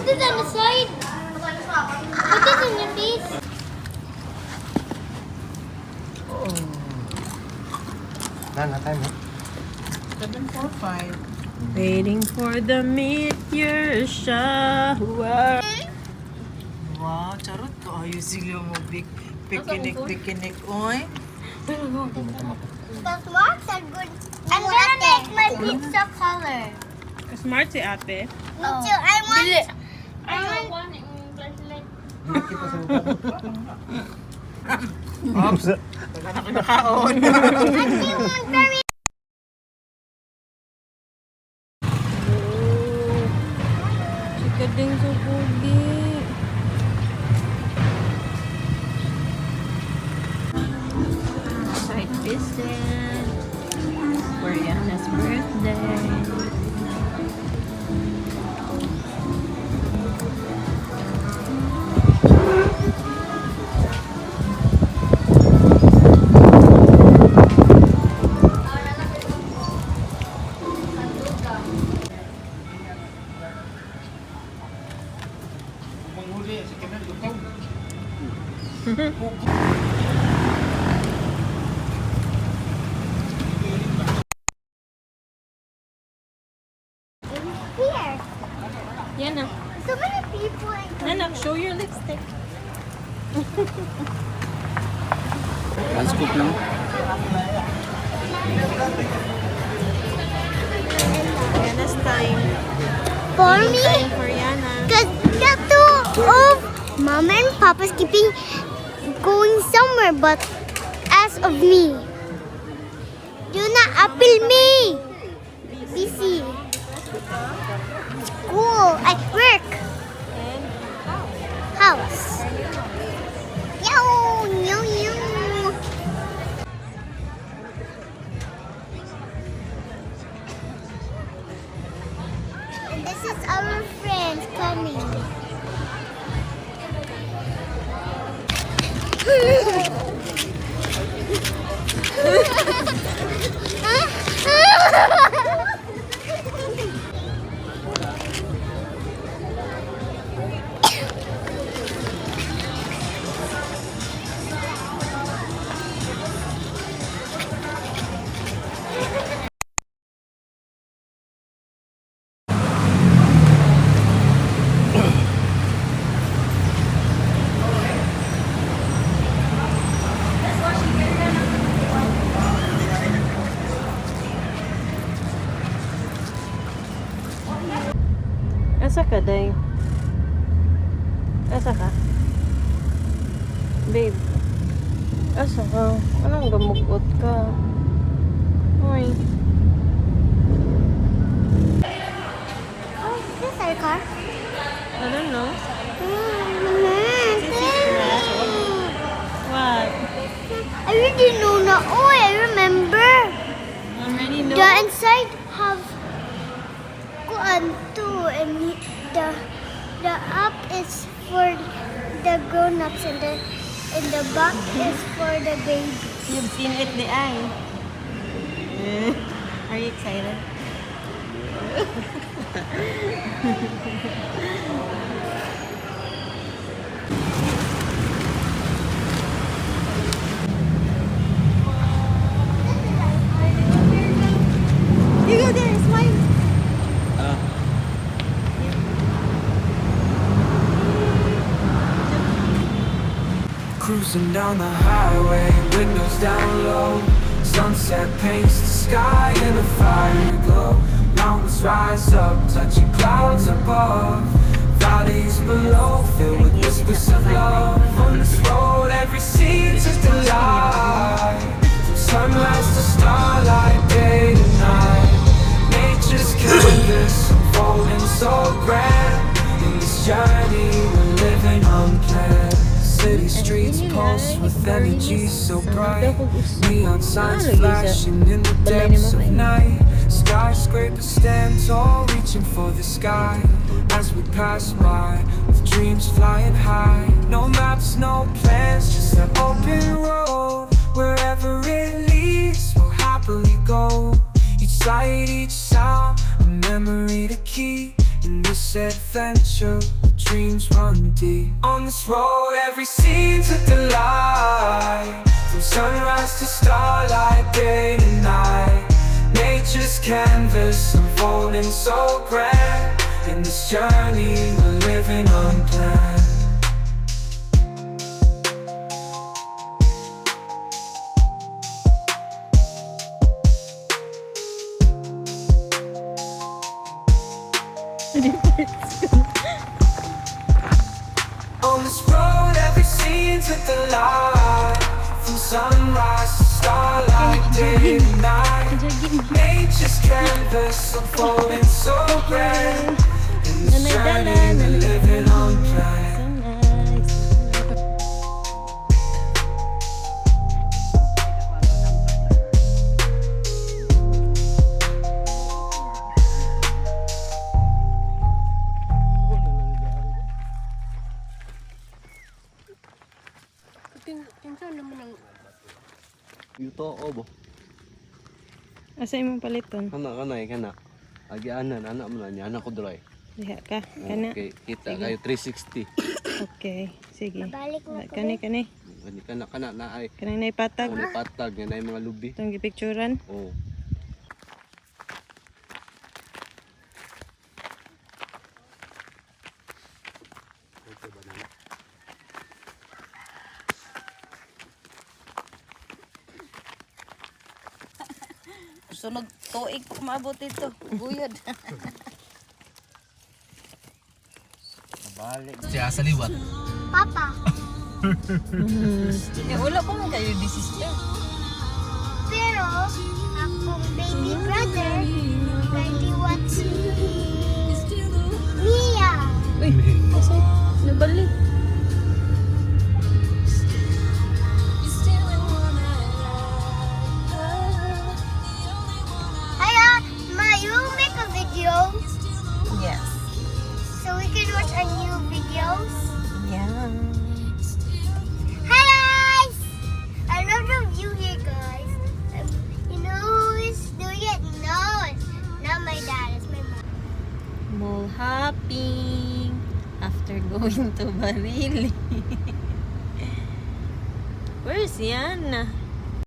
Put it on the side. Put it on your face. Nana, time mo. 7:45. Waiting for the meteor shower. Wow, charot ko. Ayos sila mo pikinik, oy. The marks are good. I'm gonna make my pizza color. Smart si ate. Me too. I want Hindi kita sa mukha. Oops. Taga na kinakaon. very Chika din sa pugi. Site visit for Lyanna's birthday. Manghuli, si Kemel, lukaw. here. Yana, So many people. Nana, show your lipstick. One scoop lang. Yanna's time. For me, Time for Lyanna. because the two of Mama and Papa's keeping going somewhere, but as of me, do not appeal me. Busy. School. I work. And House. Yo, yo, yo. And this is our friends coming. asa ka, day? Asa ka? Babe. Asa ka? Anong gamugot ka? Uy. Oh, is this our car? I don't know. Mm-hmm. What? I already know now. Oh, I remember. Already know? The inside have kuan too, and the up is for the grown-ups, and the back is for the baby. You've seen it the eye. Are you excited? You go there, smile. Cruising down the highway, windows down low. Sunset paints the sky in a fiery glow. Mountains rise up, touching clouds above. Valleys below, filled with whispers of love. On this road, every scene's a delight. From sunrise to starlight, day to night. Nature's canvas, unfolding so grand. In this journey, we're living unplanned. City streets pulse with energy so bright. Neon signs flashing in the depths of night. Skyscrapers stand tall, reaching for the sky. As we pass by, with dreams flying high. No maps, no plans, just an open road. Wherever it leads, we'll happily go. Each sight, each sound, a memory to keep. In this life's adventure, dreams run deep. On this road, every scene's a delight. From sunrise to starlight, day to night. Nature's canvas unfolding so grand. In this journey, we're living unplanned. On this road, every scene's a delight. From sunrise to starlight, day to night. Nature's canvas unfolding so grand. In this journey, we're living unplanned. Yuto o bo. Asa imong paliton? Kana. Agianan, anak mo na niya. Anak ko dry. Diha ka. Kana. Okay, kita kayo 360. Okay. Sige. Balik mo ko. Kani. Kana na ay. Kanang naipatag. Ano patag, yan ay mga lubi. Itong gipicturan. Oo. Sunod tuig pag maabot ito. Guyod. Balik. Siya sa liwat. Papa, Wala pa man kayo di sister. pero akong baby brother, kaliwat si Mia. Uy, asa? Nabalik. Hiya, Ma, you will make a video Yes. so we can watch our new videos. Yeah. Hi guys! I love the view here, guys. You know who is doing it? No, it's not my dad. It's my mom. Mall hopping after going to Barili. Where's Yana?